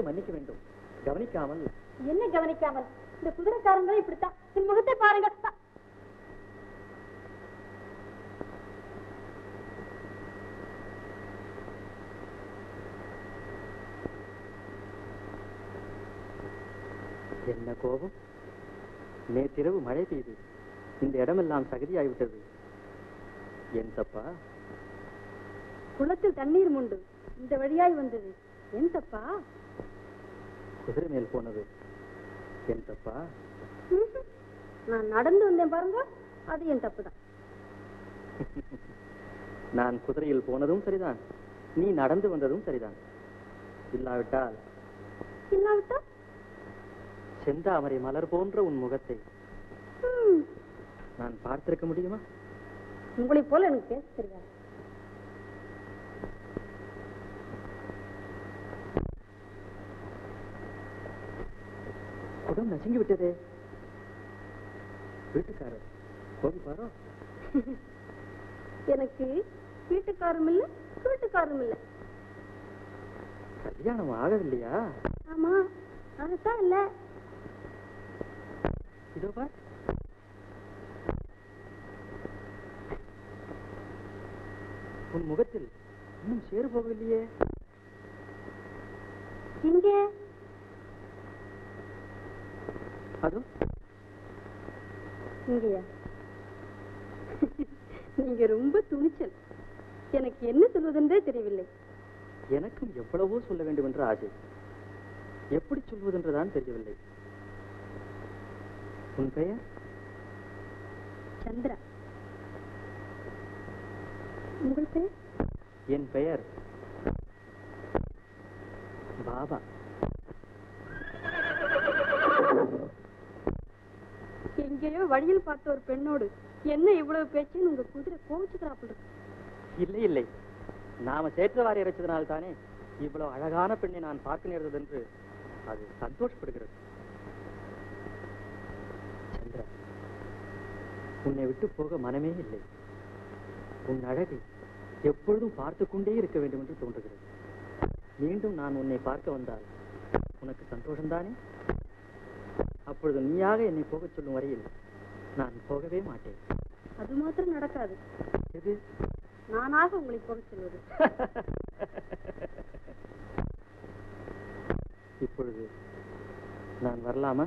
மன்னிக்க வேண்டும். கவனிக்காமல். என்ன கவனிக்காமல்? இந்த குதிரைக்காரங்களும் இப்படித்தான். என் முகத்தை பாருங்க. என்ன கோபம்? நேற்றிரவு மழை பெய்து இந்த இடமெல்லாம் சகதியாகிவிட்டது. என் தப்பா? குளத்தில் தண்ணீர் உண்டு, இந்த வழியாய் வந்தது. என் தப்பா? குதிரை மேல் போனது என் தப்பா? நான் நடந்து வந்தேன் பாருங்க, அது என் தப்புதான். நான் குதிரையில் போனதும் சரிதான், நீ நடந்து வந்ததும் சரிதான். இல்லாவிட்டால் செந்தாமரை மலர் போன்ற உன் முகத்தை நான் பார்த்திருக்க முடியுமா? உங்களை போல எனக்கு பேச தெரியாது. குடம் நசுங்கி விட்டதே. வீட்டுக்காரர் கோபிப்பாரோ? எனக்கு வீட்டுக்காரும் இல்ல, வீட்டுக்காரும் இல்ல. கல்யாணம் ஆகவில்லையா? ஆமா, அதுதான் இல்ல. இதோ பார், உன் முகத்தில் இன்னும் சேறு போகவில்லையே. இங்கே அதோ இங்கயா? நீங்க ரொம்ப துணிச்சல். எனக்கு என்ன சொல்வதென்றே தெரியவில்லை. எனக்கும் எவ்வளவோ சொல்ல வேண்டும் என்ற ஆசை, எப்படி சொல்வதென்றுதான் தெரியவில்லை. உன் பெயர்? சந்திரா. உங்கள் பெயர்? என் பெயர் பாபா. எங்கேயோ வழியில் பார்த்த ஒரு பெண்ணோடு என்ன இவ்வளவு பேச்சுன்னு உங்க குதிரை கோவிச்சுக்கிறாப்புல. இல்லை இல்லை, நாம சேற்றவாரி இறைச்சதனால் தானே இவ்வளவு அழகான பெண்ணை நான் பார்க்க நேர்ந்தது என்று அது சந்தோஷப்படுகிறது. சந்திரா, உன்னை விட்டு போக மனமே இல்லை. உன் அழகை எப்பொழுதும் பார்த்து கொண்டே இருக்க வேண்டும் என்று தோன்றுகிறது. மீண்டும் நான் உன்னை பார்க்க வந்தால் உனக்கு சந்தோஷம்தானே? அப்பொழுது நீயாக என்னை போகச் சொல்லும் வரையில் நான் போகவே மாட்டேன். அது மாத்திரம் நடக்காது. எது? நானாக உங்களை போகச் சொல்வது. இப்பொழுது நான் வரலாமா?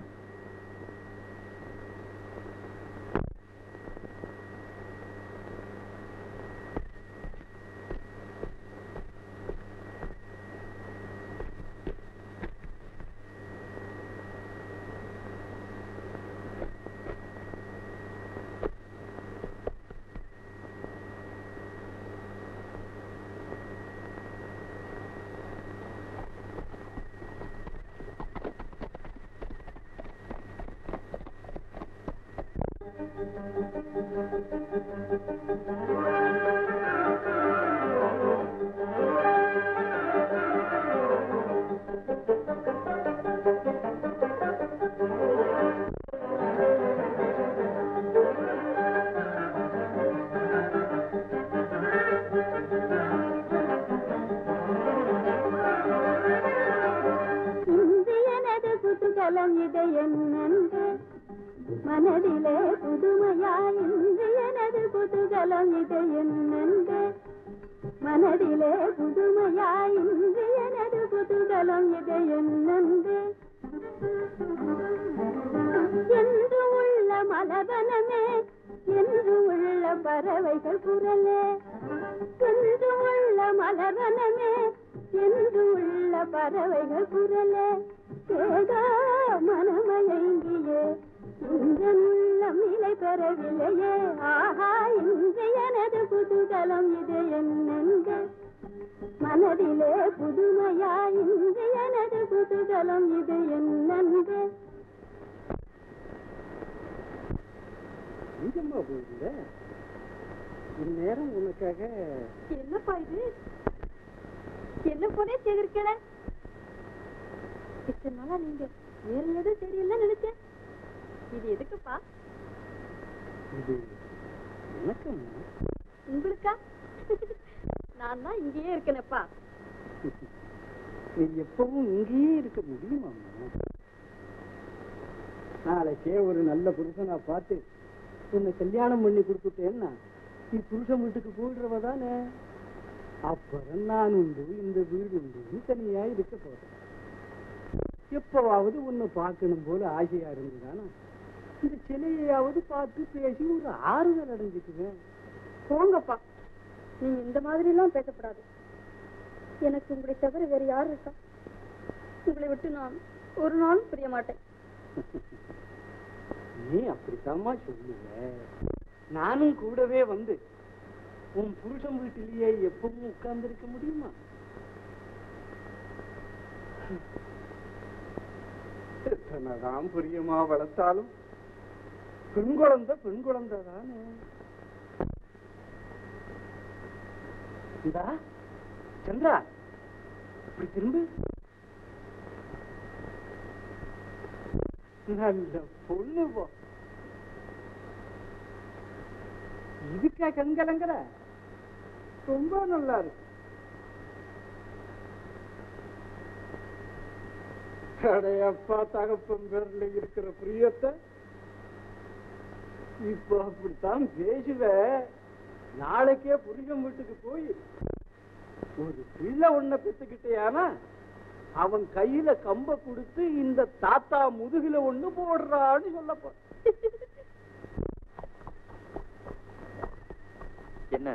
குதூகலம் இது என்னென்று மனதிலே புதுமையாய் இன்று எனது குதூகலம் இது என்னென்று மனதிலே புதுமையாய் இன்று எனது குதூகலம் இது என்னென்று என்று உள்ள மலவனமே என்று உள்ள பறவைகள் குரலே என்று உள்ள மலவனமே என்று உள்ள பறவைகள் குரலே ஏதோ மனமயங்கியே இன்றன் உள்ளம் நிலை பெறவில்லையே ஆஹா இன்று எனது குதூகலம் இது என்னென்று மனதிலே புதுமையாய் இன்று எனது குதூகலம் இது என்னென்று எங்கம்மா போயிருந்த இந்நேரம் உனக்காக என்னப்பா இது என்ன போனே சேகரிக்கல இத்தனை நாளா நீங்க வேற எதுவும் தெரியல நினைச்சேன் இது எதுக்குப்பா இது எனக்கம்மா உங்களுக்கா நான் தான் இங்கேயே இருக்கேனப்பா நீ எப்பவும் இங்கேயே இருக்க முடியுமாம்மா நாளைக்கே ஒரு நல்ல புருஷனா பார்த்து உன்னை கல்யாணம் பண்ணி கொடுத்துட்டேன்னா நீ புருஷன் வீட்டுக்கு போயிடுறவ தானே அப்புறம் நான் உண்டு இந்த வீடு உண்டு தனியா இருக்க போறேன் எப்பவாவது உன்னை பார்க்கணும் போல ஆசையா இருந்துதானா இந்த சிலையாவது பார்த்து பேசி ஒரு ஆறுதல் அடைஞ்சுக்குவேன் போங்கப்பா நீங்க இந்த மாதிரி எல்லாம் பேசப்படாது எனக்கு உங்களை தவிர வேற யாரு இருக்கா உங்களை விட்டு நான் ஒரு நாளும் பிரிய மாட்டேன் நீ அப்படித்தாம்மா சொல்லுவ நானும் கூடவே வந்து உன் புருஷன் வீட்டிலேயே எப்பவும் உட்கார்ந்து இருக்க முடியுமா எத்தனைதான் பிரியமா வளர்த்தாலும் பெண் குழந்தை தானே இந்தா சந்திரா இப்படி திரும்பு நல்ல பொண்ணு போ இதுக்கா கண்கலங்கிற ரொம்ப நல்லா இருக்கு கடையப்பா தகப்பன் பேர்ல இருக்கிற பிரியத்தை இப்ப அப்படித்தான் பேசுவ நாளைக்கே புருஷன் வீட்டுக்கு போய் ஒரு பிள்ளை ஒன்ன பெத்துக்கிட்டேயானா அவன் கையில கம்ப கொடுத்து இந்த தாத்தா முதுகில ஒண்ணு போடுறான்னு சொல்லப்போ என்ன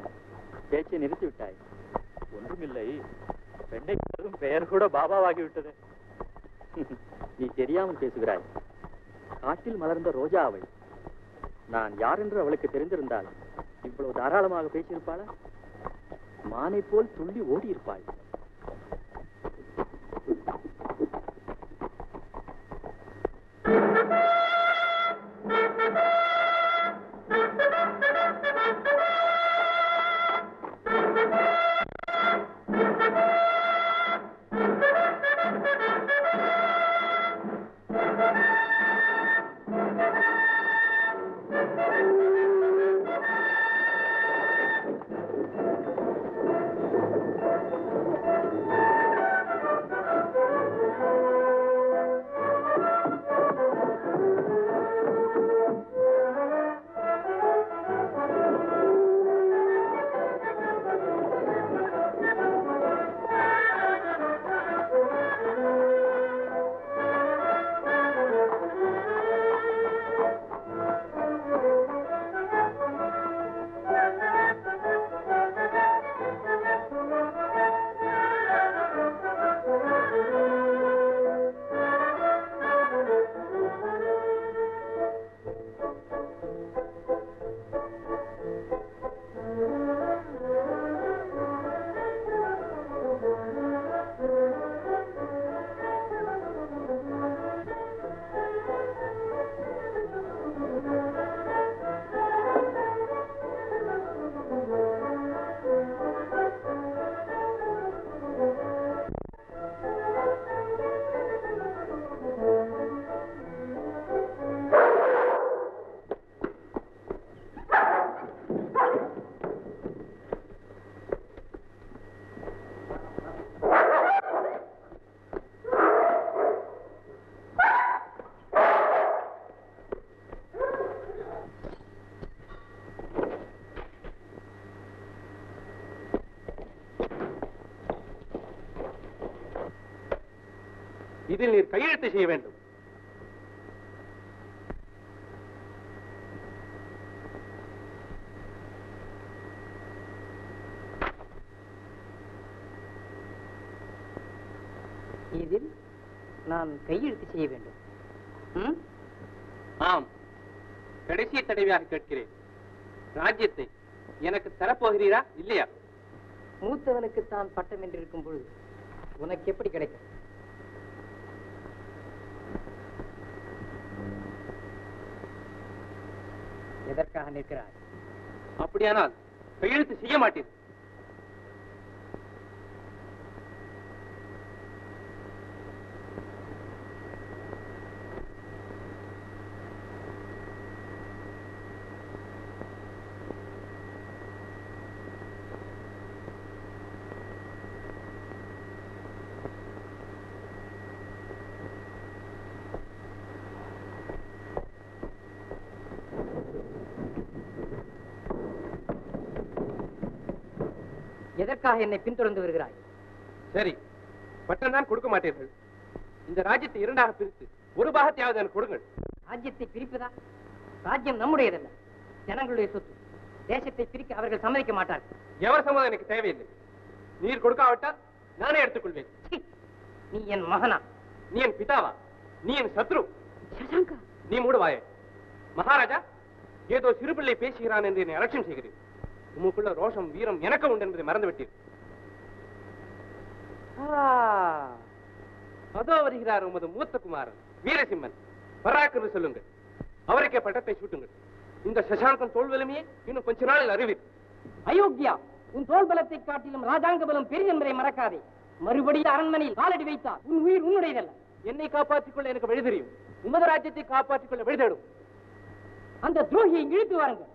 பேச்சை நிறுத்தி விட்டாய்? ஒன்றுமில்லை, பெண்ணை பெயர் கூட பாபாவாகி விட்டது. நீ தெரியாமல் பேசுகிறாய். காட்டில் மலர்ந்த ரோஜா அவள். நான் யார் என்று அவளுக்கு தெரிந்திருந்தால் இவ்வளவு தாராளமாக பேசியிருப்பாளா? மானை போல் துள்ளி ஓடி இருப்பாள். இதில் நீர் கையெழுத்து செய்ய வேண்டும். இதில் நான் கையெழுத்து செய்ய வேண்டும். ஆம், கடைசி தடவையாக கேட்கிறேன். ராஜ்யத்தை எனக்கு தரப்போகிறீரா இல்லையா? மூத்தவனுக்கு தான் பட்டம் என்று இருக்கும் பொழுது உனக்கு எப்படி கிடைக்கும்? எதற்காக நிற்கிறாய்? அப்படியானால் கையெழுத்து செய்ய மாட்டேன். எதற்காக என்னை பின்தொடர்ந்து வருகிறாய்? சரி, பட்டம் தான் கொடுக்க மாட்டீர்கள். இந்த ராஜ்யத்தை இரண்டாக பிரித்து ஒரு பாகத்தையாவது எனக்கு கொடுங்கள். ராஜ்யத்தை பிரிப்பதா? ராஜ்யம் நம்முடையதல்ல, ஜனங்களுடைய சொத்து. தேசத்தை பிரிக்க அவர்கள் சம்மதிக்க மாட்டார்கள். எவர் சம்மதம் எனக்கு தேவையில்லை. நீர் கொடுக்காவிட்டால் நானே எடுத்துக்கொள்வேன். நீ என் மகனா? நீ என் பிதாவா? நீ என் சத்ரு. சசாங்கா, நீ மூடுவாயே. மகாராஜா, ஏதோ சிறுபிள்ளை பேசுகிறான் என்று என்னை அலட்சியம் செய்கிறேன். உமக்குள்ள ரோஷம் வீரம் எனக்கு உண்டு என்பதை மறந்துவிட்டீர். அதோ வருகிறார் உமது மூத்த குமாரன் வீரசிம்மன். பராக்கு சொல்லுங்கள், அவருக்கே பட்டத்தை சூட்டுங்கள். இந்த சசாங்கன் தோல் வலிமையே இன்னும் கொஞ்ச நாளில் அறிவீர். அயோக்கியா, உன் தோல் பலத்தை காட்டிலும் ராஜாங்க பலம் பெரிய என்பதை மறக்காதே. மறுபடியும் அரண்மனையில் காலடி வைத்தார் உன் உயிர் உன்னுடையதல்ல. என்னை காப்பாற்றிக் கொள்ள எனக்கு வழி தெரியும். உமது ராஜ்யத்தை காப்பாற்றிக் கொள்ள வழி தேடும். அந்த துரோகியை இழுத்து வாருங்கள்.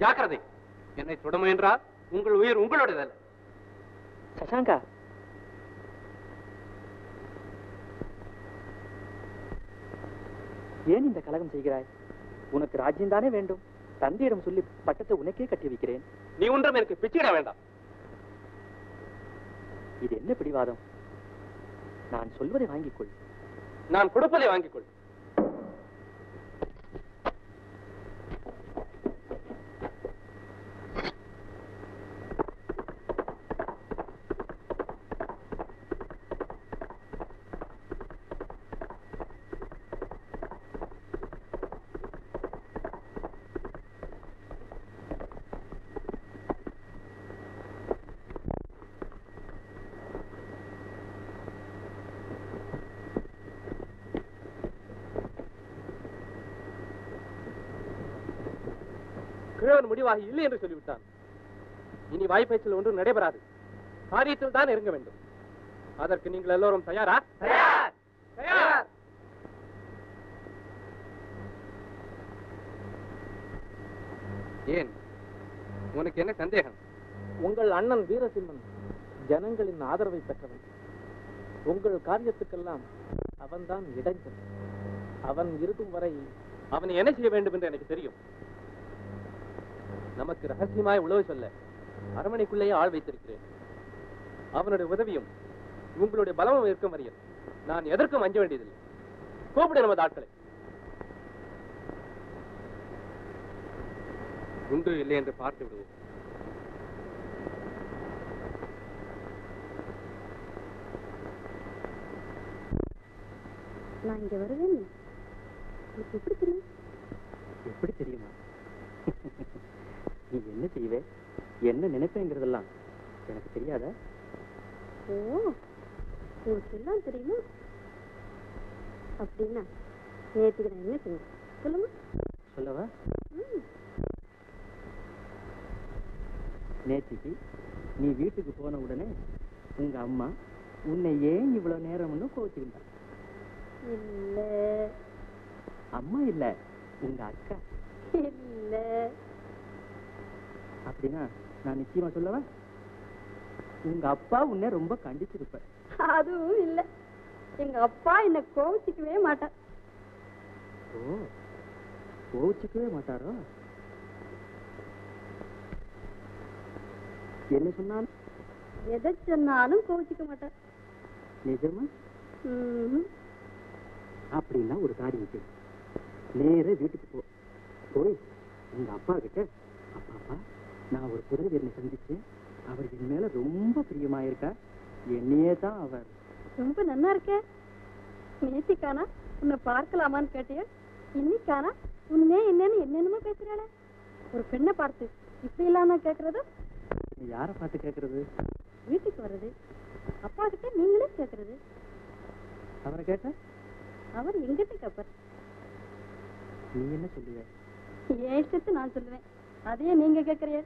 ஜாக்கிரதை, என்னை தொட முயன்றால் உங்கள் உயிர் உங்களோடதல்ல. சசாங்கா, ஏன் இந்த கலகம் செய்கிறாய்? உனக்கு ராஜ்யம் தானே வேண்டும். தந்தையிடம் சொல்லி பட்டத்தை உனக்கே கட்டி வைக்கிறேன். நீ ஒன்றும் எனக்கு பிச்சிட வேண்டாம். இது என்ன பிடிவாதம்? நான் சொல்வதை வாங்கிக் கொள். நான் கொடுப்பதை வாங்கிக் கொள். கிழவன் முடிவாகி இல்லை என்று சொல்லிவிட்டான். இனி வாய்ப்பேச்சில் ஒன்றும் நடைபெறாது. காரியத்தில் தான் இறங்க வேண்டும். அதற்கு நீங்கள் எல்லோரும் தயாரா? தயார், தயார். ஏன், உனக்கு என்ன சந்தேகம்? உங்கள் அண்ணன் வீரசிம்மன் ஜனங்களின் ஆதரவை பெற்றவன். உங்கள் காரியத்துக்கெல்லாம் அவன்தான் இடைஞ்சல். அவன் இருக்கும் வரை அவனை என்ன செய்ய வேண்டும் என்று எனக்கு தெரியும். நமக்கு ரகசியமாய் உளவு சொல்ல அரண்மனைக்குள்ளேயே ஆள் வைத்திருக்கிறேன். அவனுடைய உதவியும் உங்களுடைய பலமும் இருக்கும் வரையில் நான் எதற்கும் அஞ்ச வேண்டியதில்லை. கூப்பிடு நமது ஆட்களை. உண்டு இல்லை என்று பார்த்து விடுவோம். நான் இங்க வருவேன். எப்படி தெரியும்? எப்படி தெரியுமா? நீ என்ன செய்வே, என்ன நினைப்பேங்கிறதெல்லாம் எனக்கு தெரியாத? ஓ, உங்களுக்கு எல்லாம் தெரியுமா? அப்படின்னா நேற்றுக்கு நான் என்ன செஞ்சேன் சொல்லுங்க. சொல்லவா? நேற்றுக்கு நீ வீட்டுக்கு போன உடனே உங்க அம்மா உன்னை ஏன் இவ்வளவு நேரம்னு கோவிச்சுக்கிட்டா. இல்ல, அம்மா இல்ல, உங்க அக்கா. இல்ல. அப்படின்னா நான் நிச்சயமா சொல்லவா? உங்க அப்பா உன்னை ரொம்ப கண்டிச்சிருப்ப. அதுவும் இல்ல. எங்க அப்பா என்ன கோவிச்சுக்கவே மாட்டார். ஓ, கோவிச்சுக்கவே மாட்டாரோ? என்ன சொன்னாலும் எதை சொன்னாலும் கோவிச்சுக்க மாட்டார். நிஜமா? அப்படின்னா ஒரு காரியம் செய். நேர வீட்டுக்கு போய் உங்க அப்பா கிட்ட, அப்பா நான் ஒரு குதிரை வீரனை சந்திச்சேன், அவர் என் மேல ரொம்ப பிரியமாயிருக்கா, என்னையே தான் அவர். ரொம்ப நல்லா இருக்க. நேத்திக்கானா உன்னை பார்க்கலாமான்னு கேட்டிய, இன்னைக்கானா உன்னே என்னன்னு என்னென்னமோ பேசுறாள. ஒரு பெண்ணை பார்த்து இப்படி இல்லாம கேக்குறது? யாரை பார்த்து கேட்கறது? வீட்டுக்கு வர்றது, அப்பா கிட்ட நீங்களே கேக்குறது. அவரை கேட்ட அவர் எங்கிட்ட கேப்பார். நீ என்ன சொல்லுவ? என் இஷ்டத்தை நான் சொல்லுவேன், அதையே நீங்க கேக்குறீங்க.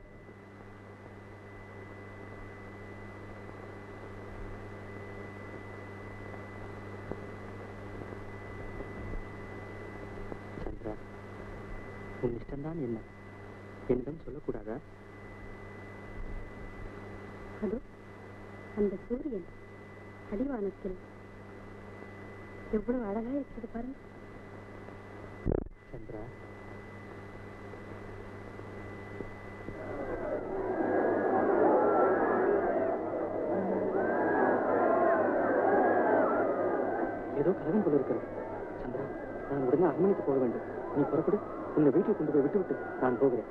சந்திரா, உன் இஷ்டம்தான் என்ன, என்னிடம் சொல்லக்கூடாதா? அதோ அந்த சூரியன் அடிவானத்தில் எவ்வளவு அழகா இருக்கிறது பாருங்க. சந்திரா, ஏதோ கலகம் போல இருக்கிறது. சந்திரா, நான் உடனே அரண்மனைக்கு போக வேண்டும். நீ புறப்படு, உன்னை வீட்டுக்கு கொண்டு போய் விட்டு நான் போகிறேன்.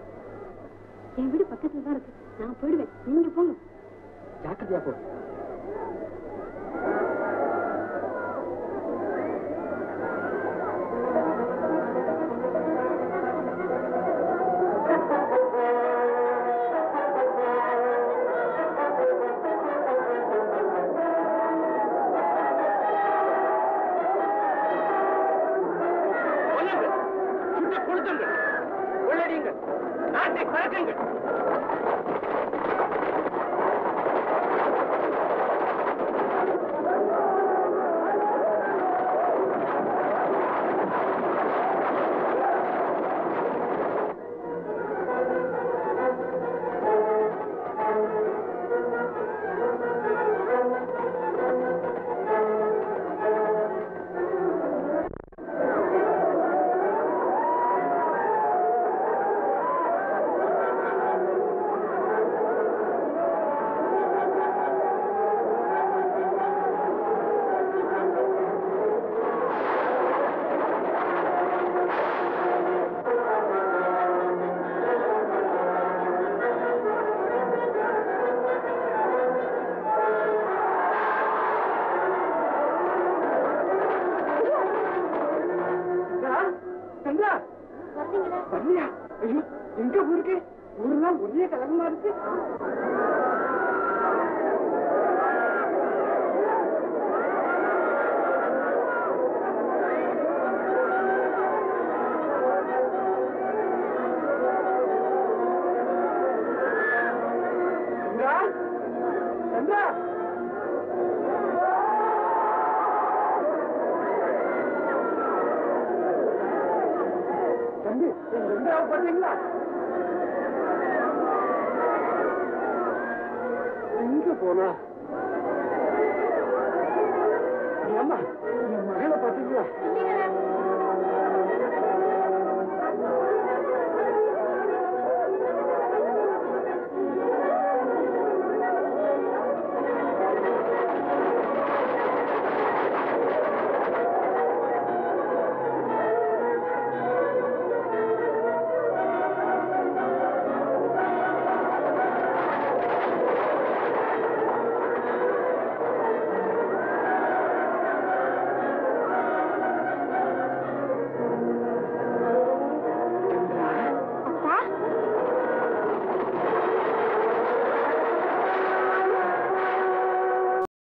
என் வீடு பக்கத்துல தான் இருக்கு, நான் போயிடுவேன், நீங்க போங்க. ஜாக்கிரதையா போ. எங்க ஊருக்கு ஊரெல்லாம் ஒரே கலகமா இருக்கு. பாத்தீங்களா எங்க போனா? அம்மா, என் மகளை பாத்தீங்களா?